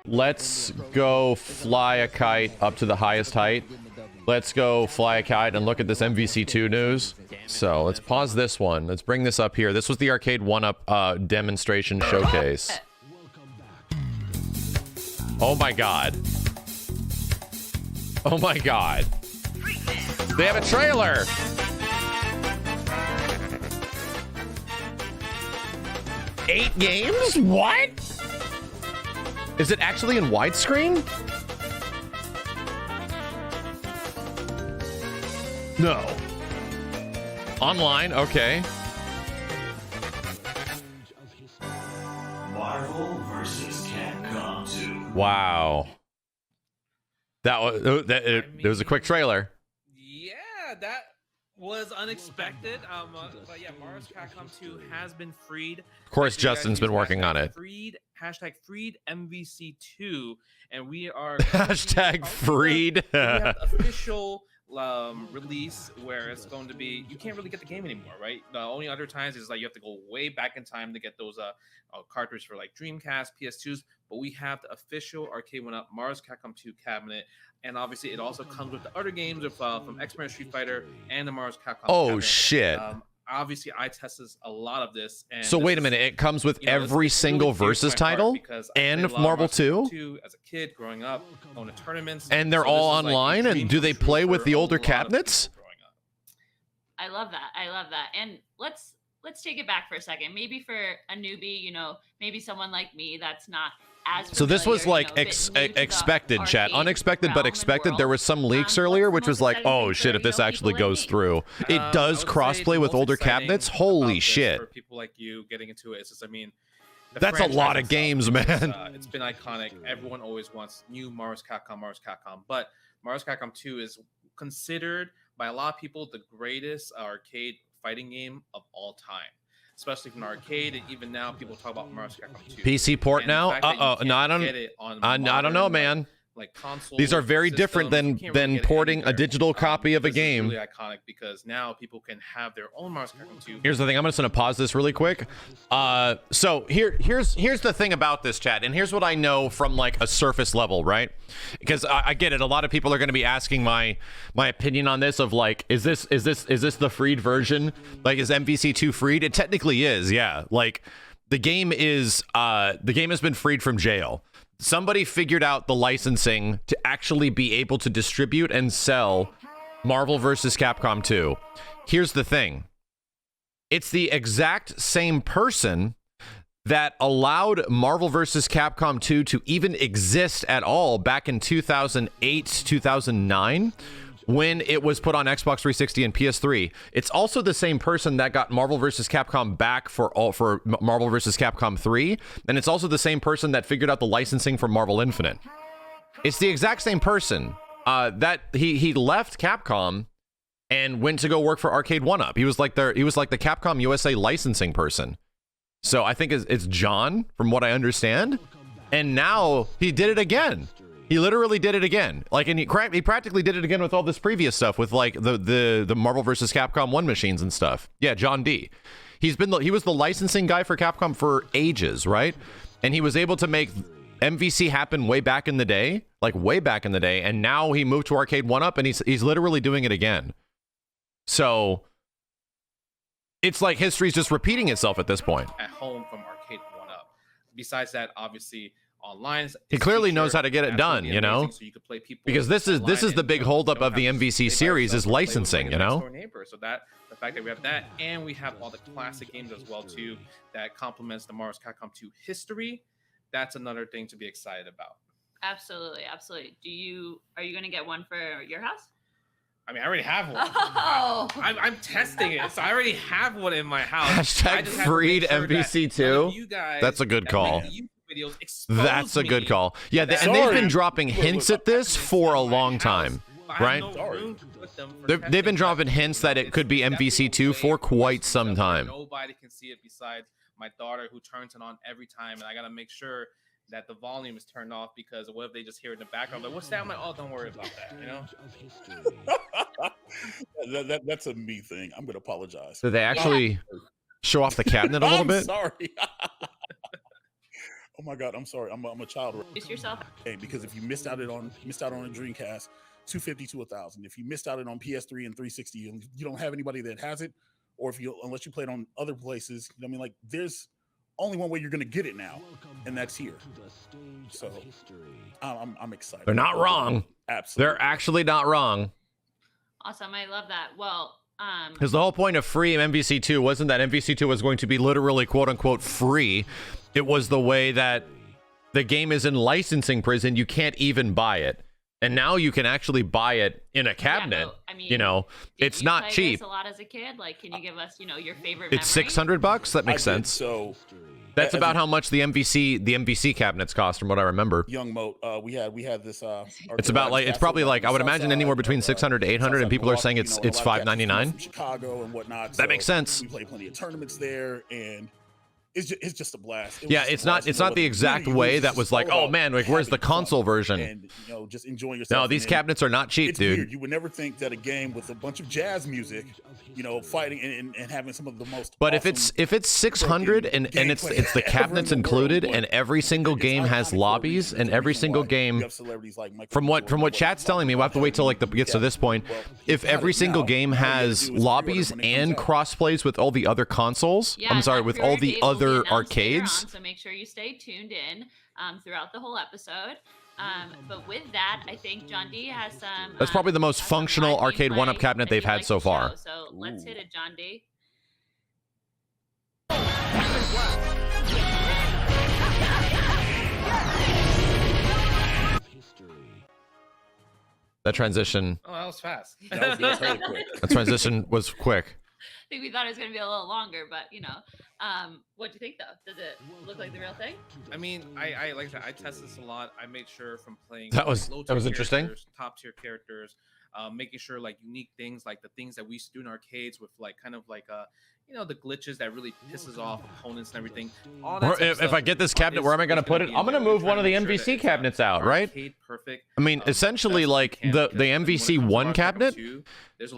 Let's go fly a kite up to the highest height. Let's go fly a kite and look at this MVC2 news. So let's pause this one. Let's bring this up here. This was the Arcade 1-Up demonstration showcase. Oh my god. Oh my god. They have a trailer! Eight games? What? Is it actually in widescreen? No. Online, okay. Marvel Vs Capcom 2. Wow. That was there was a quick trailer. Yeah, that was unexpected. But yeah, Marvel Vs Capcom 2 has been freed. Of course, Justin's been working on it. Hashtag freed MVC2, and we are Hashtag freed. We have the official release where it's going to be, you can't really get the game anymore, right? The only other times is like you have to go way back in time to get those cartridges for like Dreamcast, PS2s, but we have the official Arcade 1-Up Marvel Capcom 2 cabinet, and obviously it also comes with the other games of, from X-Men Street Fighter and the Marvel Capcom cabinet. Shit. Obviously I tested a lot of this, and so wait a minute, it comes with every single really Versus title and Marvel 2 as a kid growing up, going to tournaments, and they're all online, like, and do they play with the older cabinets? I love that. I love that. And let's take it back for a second. Maybe for a newbie, you know, maybe someone like me that's not as familiar, so this was like expected, chat. Unexpected, but expected. There was some leaks earlier, which was like, oh shit, if this actually goes through. It does crossplay with older cabinets? Holy shit. For people like you getting into it, it's just, I mean, that's a lot of games, man. It's been iconic. Everyone always wants new Marvel Vs. Capcom, but Marvel Vs. Capcom 2 is considered by a lot of people the greatest arcade fighting game of all time, especially from the arcade, and even now people talk about Marvel Vs. Capcom 2. PC port now? No, I don't know, man. Like console these are very different than porting a digital copy of a game. Really iconic because now people can have their own Marvel Vs. Capcom 2. Here's the thing. I'm just gonna pause this really quick. So here's the thing about this, chat, and here's what I know from like a surface level, right? Because I get it. A lot of people are gonna be asking my opinion on this. Of like, is this the freed version? Like, is MVC2 freed? It technically is. Yeah. Like, the game has been freed from jail. Somebody figured out the licensing to actually be able to distribute and sell Marvel vs. Capcom 2. Here's the thing. It's the exact same person that allowed Marvel vs. Capcom 2 to even exist at all back in 2008, 2009, when it was put on Xbox 360 and PS3. It's also the same person that got Marvel vs. Capcom back for Marvel vs. Capcom 3, and it's also the same person that figured out the licensing for Marvel Infinite. It's the exact same person. That he left Capcom and went to go work for Arcade 1-Up. He was like the Capcom USA licensing person. So I think it's John, from what I understand, and now he did it again. He literally did it again. Like, and he practically did it again with all this previous stuff with like the Marvel vs. Capcom 1 machines and stuff. Yeah, John D. He was the licensing guy for Capcom for ages, right? And he was able to make MVC happen way back in the day, and now he moved to Arcade 1-Up, and he's literally doing it again. So it's like history's just repeating itself at this point. At home from Arcade 1-Up. Besides that, obviously, online, he clearly knows how to get it done, you know, so you could play people, because this is the big holdup of the MVC series is licensing, you know. So that the fact that we have that, and we have all the classic games as well too, that complements the Marvel vs. Capcom 2 history. That's another thing to be excited about. Absolutely. Are you going to get one for your house? I mean, I already have one. Oh. I'm testing it, so I already have one in my house. Hashtag freed MVC2. That's a good call. That's a good call. Yeah, and they've been dropping hints at this for a long time, right? They've been dropping hints that it could be MVC2 for quite some time. Nobody can see it besides my daughter, who turns it on every time, and I gotta make sure that the volume is turned off because what if they just hear it in the background? Like, what's that? I'm like, oh, don't worry about that. That's a me thing. I'm gonna apologize. Did they actually show off the cabinet a little bit? Sorry. Oh my God, I'm sorry. I'm a child. Introduce yourself. Hey, because if you missed out on a Dreamcast, 250 to 1,000. If you missed out on PS3 and 360, and you don't have anybody that has it, or unless you played on other places, I mean, like, there's only one way you're gonna get it now, and that's here. So I'm excited. They're not wrong. Absolutely, they're actually not wrong. Awesome, I love that. Well, because the whole point of free MVC2 wasn't that MVC2 was going to be literally quote unquote free. It was the way that the game is in licensing prison. You can't even buy it. And now you can actually buy it in a cabinet. Yeah, but, I mean, you know, it's not play cheap. This a lot as a kid. Like, can you give us, your favorite? It's memory? $600. That makes sense. So that's about how much the MVC cabinets cost, from what I remember. Young Moat, we had this. It's about like it's probably like I would imagine anywhere between 600 to 800, and people are saying it's $599. Chicago and whatnot. That makes sense. We play plenty of tournaments there, and it's just a blast. It's not the exact way that was like, oh man, like where's the console version? And just enjoying yourself. No, these cabinets are not cheap, dude. Weird. You would never think that a game with a bunch of jazz music, fighting and having some of the most. But if it's 600 and it's the cabinets included, and every single game has lobbies, and every single game, from what chat's telling me, we'll have to wait till like gets to this point. If every single game has lobbies and crossplays with all the other consoles, I'm sorry, with all the other arcades. So make sure you stay tuned in throughout the whole episode. But with that, I think John D has some. That's probably the most functional arcade one-up cabinet they've had so far. So let's hit it, John D. That transition. Oh, that was fast. That was really quick. That transition was quick. I think we thought it was going to be a little longer, but what do you think though? Does it look like the real thing? I mean, I like that. I test this a lot. I made sure from playing that was interesting. Top tier characters, making sure like unique things, like the things that we used to do in arcades with like kind of like the glitches that really pisses off opponents and everything. All that if I get this cabinet, where am I going to put it? I'm going to move one of the MVC cabinets out, right? Perfect. I mean, essentially, like the MVC1 cabinet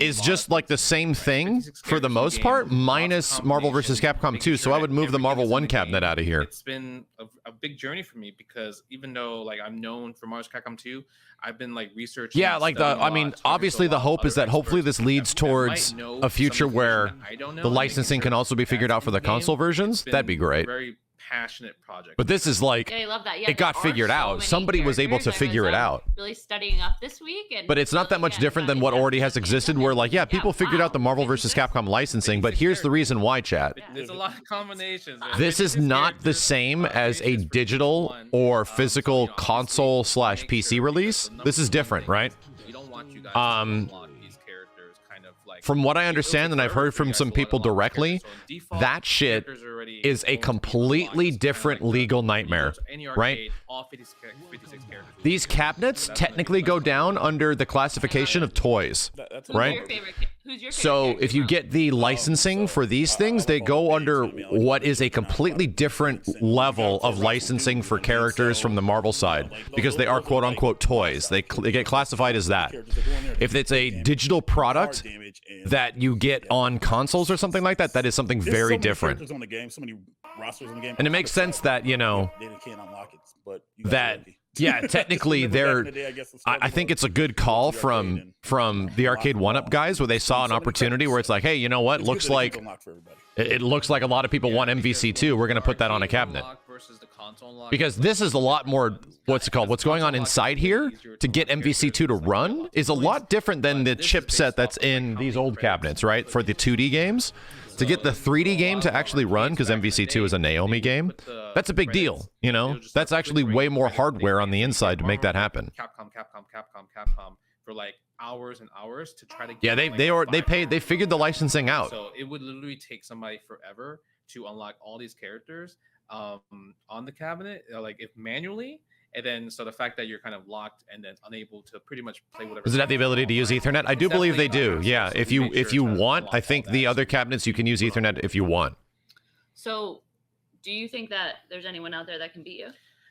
is just like the same thing for the most part, minus Marvel vs. Capcom 2. So I would move the Marvel 1 cabinet out of here. It's been a big journey for me because even though like I'm known for Marvel vs. Capcom 2, I've been like researching. Yeah, like obviously the hope is that hopefully this leads towards a future where the licensing can also be figured out for the console versions. That'd be great. Very passionate project. But this is like, I love that. Yeah, it got figured out. Somebody was able to figure it out. Really studying up this week, but it's not that much different than what already has existed. Where like, people figured out the Marvel vs. Capcom licensing, but here's the reason why, chat. There's a lot of combinations. This is not the same as a digital or physical console / PC release. This is different, right? You don't want you guys from what I understand, and I've heard from some people directly, that shit is a completely different legal nightmare, right? These cabinets technically go down under the classification of toys, right? So if you get the licensing for these things, they go under what is a completely different level of licensing for characters from the Marvel side, because they are quote unquote toys. They get classified as that. If it's a digital product that you get on consoles or something like that, that is something very different. And it makes sense that, that yeah, technically I think it's a good call from the Arcade 1-Up guys, where they saw an opportunity where it's like, hey, you know what, it looks like a lot of people want MVC2. We're going to put that on a cabinet. Because this is a lot more, what's going on inside here to get MVC2 to run is a lot different than the chipset that's in these old cabinets, right? For the 2D games. To get the 3D game to actually run, because MVC2 is a Naomi game, that's a big deal, That's actually way more hardware on the inside to make that happen. Capcom for like hours and hours to try to get they figured the licensing out. So it would literally take somebody forever to unlock all these characters on the cabinet, like if manually. And then, so the fact that you're kind of locked and then unable to pretty much play whatever. Does it have the ability to use Ethernet? I do believe they do. Yeah, if you want, I think the other cabinets you can use Ethernet if you want. So, do you think that there's anyone out there that can beat you?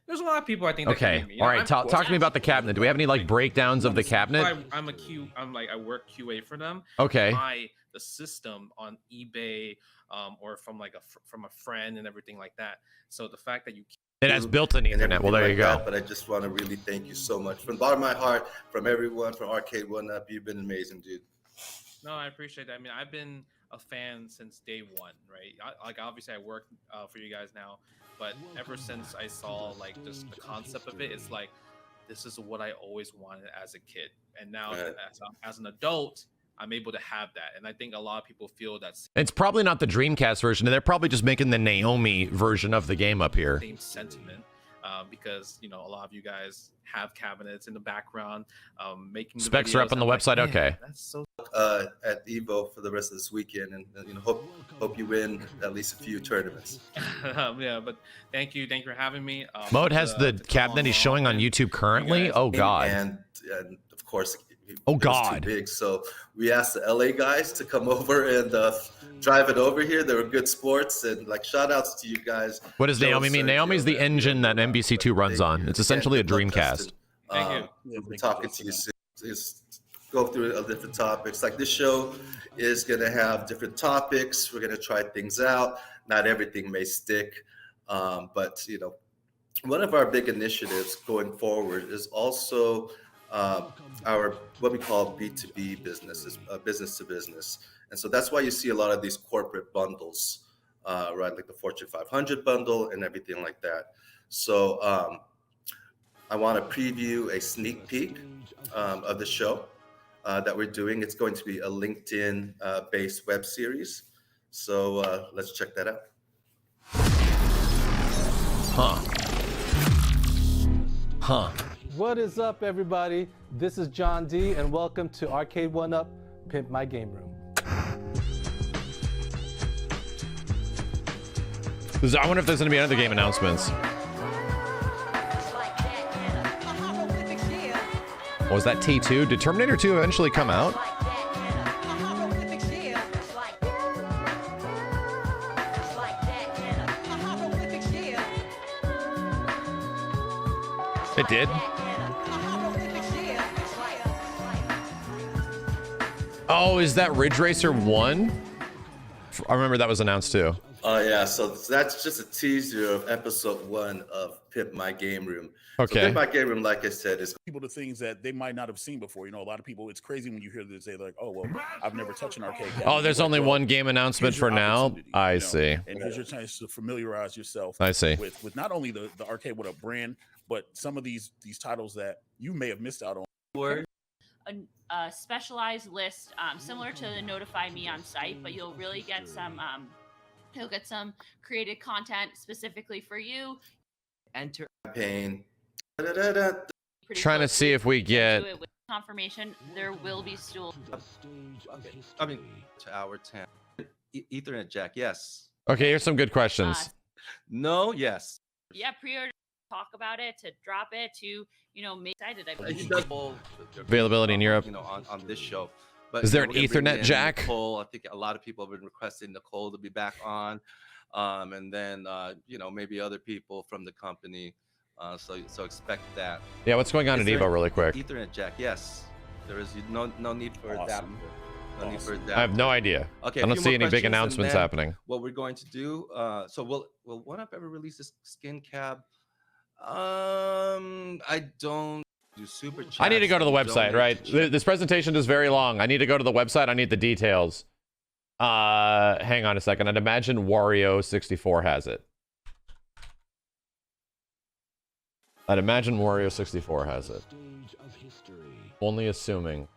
There's a lot of people I think. That Okay. can beat me. All right. Talk to me about the cabinet. Do we have any like breakdowns of the cabinet? I'm a Q. I'm like I work QA for them. Okay. The system on eBay, or from like from a friend and everything like that. So the fact that it has built-in Ethernet. Well, there you go. But I just want to really thank you so much from the bottom of my heart, from everyone, from Arcade One Up. You've been amazing, dude. No, I appreciate that. I mean, I've been a fan since day one, right? Like obviously I work for you guys now, but ever since I saw like just the concept of it, it's like this is what I always wanted as a kid, and now as an adult, I'm able to have that. And I think a lot of people feel that it's probably not the Dreamcast version. They're probably just making the Naomi version of the game up here. Same sentiment. Because a lot of you guys have cabinets in the background, making specs are up on the website. Like, okay. That's so. At Evo for the rest of this weekend, and hope you win at least a few tournaments. Yeah, but thank you for having me. Mode has the cabinet he's showing on YouTube currently. Oh God. And of course. Oh God! Too big. So we asked the LA guys to come over and drive it over here. They were good sports, and like shout outs to you guys. What does Naomi mean? Naomi's the engine that NBC2 runs on. It's essentially a Dreamcast. Thank you. We'll be talking to you soon. Just go through different topics. Like this show is going to have different topics. We're going to try things out. Not everything may stick, but one of our big initiatives going forward is also our what we call B2B businesses, business to business. And so that's why you see a lot of these corporate bundles, right? Like the Fortune 500 bundle and everything like that. So I want to preview a sneak peek of the show that we're doing. It's going to be a LinkedIn based web series. So let's check that out. Huh. What is up, everybody? This is John D, and welcome to Arcade One Up, Pimp My Game Room. I wonder if there's going to be other game announcements. Was that T2? Did Terminator 2 eventually come out? It did? Oh, is that Ridge Racer 1? I remember that was announced too. Oh yeah, so that's just a teaser of episode 1 of Pimp My Game Room. Okay. So Pimp My Game Room, like I said, is people to things that they might not have seen before. A lot of people, it's crazy when you hear them say like, oh, well, I've never touched an arcade cabinet. Oh, there's only one game announcement for now. I see. And here's your chance to familiarize yourself I see. with not only the Arcade What Up brand, but some of these titles that you may have missed out on. A specialized list similar to the Notify Me on site, but you'll really get some created content specifically for you. Enter campaign. Trying to see if we get with confirmation. There will be stool. I mean, to hour 10. Ethernet jack, yes. Okay, here's some good questions. No, yes. Yeah, pre-order, talk about it, to drop it, to make excited. I believe. Availability in Europe. On this show. But is there an we're gonna bring Ethernet in jack? Nicole. I think a lot of people have been requesting Nicole to be back on, and then maybe other people from the company. So expect that. Yeah, what's going on at Evo really quick? Ethernet jack, yes. There is no need for adapter. No need for adapter. I have no idea. Okay, I don't see any big announcements happening. What we're going to do, so will One Up ever release this skin cab? I don't do super chats. I need to go to the website, right? This presentation is very long. I need to go to the website. I need the details. Hang on a second. I'd imagine Wario64 has it. I'd imagine Wario64 has it. Only assuming.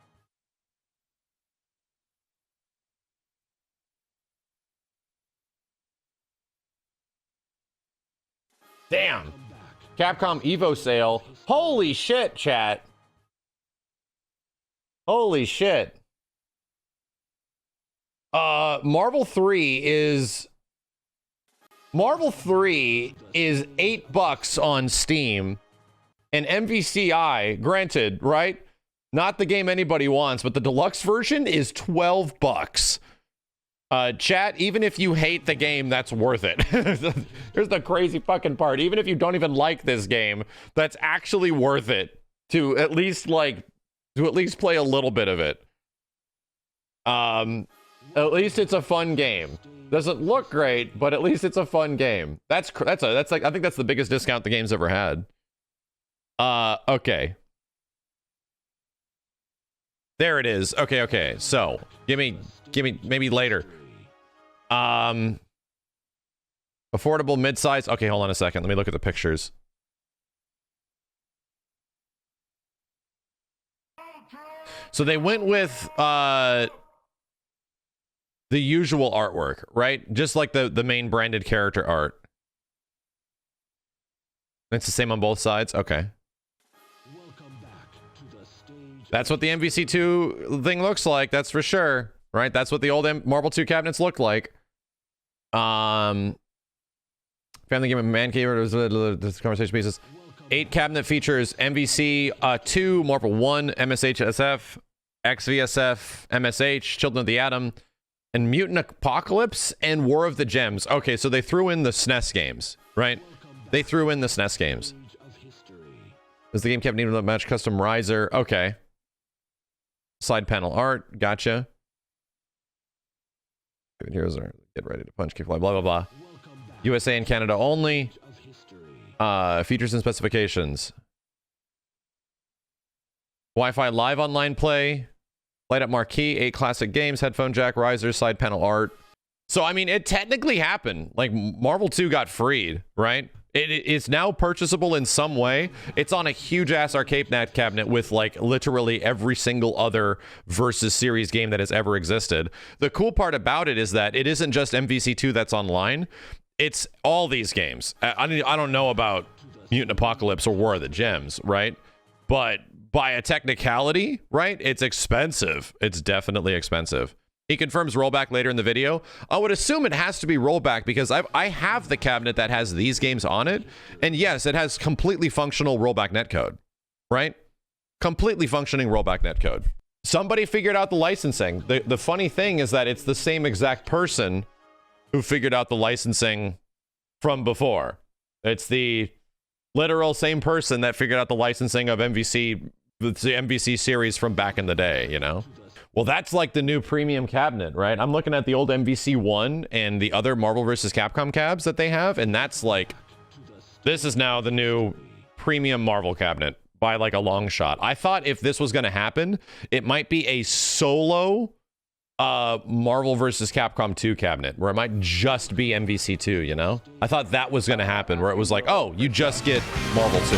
Damn. Capcom Evo sale. Holy shit, chat. Holy shit. Marvel 3 is $8 on Steam, and MVCI, granted, right? Not the game anybody wants, but the deluxe version is $12. Chat, even if you hate the game, that's worth it. Here's the crazy fucking part. Even if you don't even like this game, that's actually worth it to at least play a little bit of it. At least it's a fun game. Doesn't look great, but at least it's a fun game. That's like, I think that's the biggest discount the game's ever had. Okay. There it is. Okay. So, give me maybe later. Affordable mid-size. Okay, hold on a second. Let me look at the pictures. So they went with the usual artwork, right? Just like the main branded character art. It's the same on both sides. Okay. That's what the MVC2 thing looks like. That's for sure, right? That's what the old Marvel 2 cabinets looked like. Family game of man cave. This conversation pieces. 8 cabinet features MVC 2, Marvel 1, MSH SF, XVSF, MSH, Children of the Atom, and Mutant Apocalypse and War of the Gems. Okay, so they threw in the SNES games, right? They threw in the SNES games. Does the game cabinet need to match custom riser? Okay. Side panel art, gotcha. Here's our get ready to punch, keep fly, blah blah blah. USA and Canada only. Features and specifications. Wi-Fi live online play. Light up marquee, 8 classic games, headphone jack, risers, side panel art. So I mean, it technically happened. Like Marvel 2 got freed, right? It's now purchasable in some way. It's on a huge ass arcade net cabinet with like literally every single other Versus series game that has ever existed. The cool part about it is that it isn't just MVC2 that's online. It's all these games. I don't know about Mutant Apocalypse or War of the Gems, right? But by a technicality, right? It's expensive. It's definitely expensive. He confirms rollback later in the video. I would assume it has to be rollback because I have the cabinet that has these games on it. And yes, it has completely functional rollback netcode, right? Completely functioning rollback netcode. Somebody figured out the licensing. The funny thing is that it's the same exact person who figured out the licensing from before. It's the literal same person that figured out the licensing of MVC, the MVC series from back in the day, you know? Well, that's like the new premium cabinet, right? I'm looking at the old MVC1 and the other Marvel vs. Capcom cabs that they have, and that's like, this is now the new premium Marvel cabinet by like a long shot. I thought if this was going to happen, it might be a solo Marvel vs. Capcom 2 cabinet, where it might just be MVC2, you know? I thought that was going to happen, where it was like, oh, you just get Marvel 2.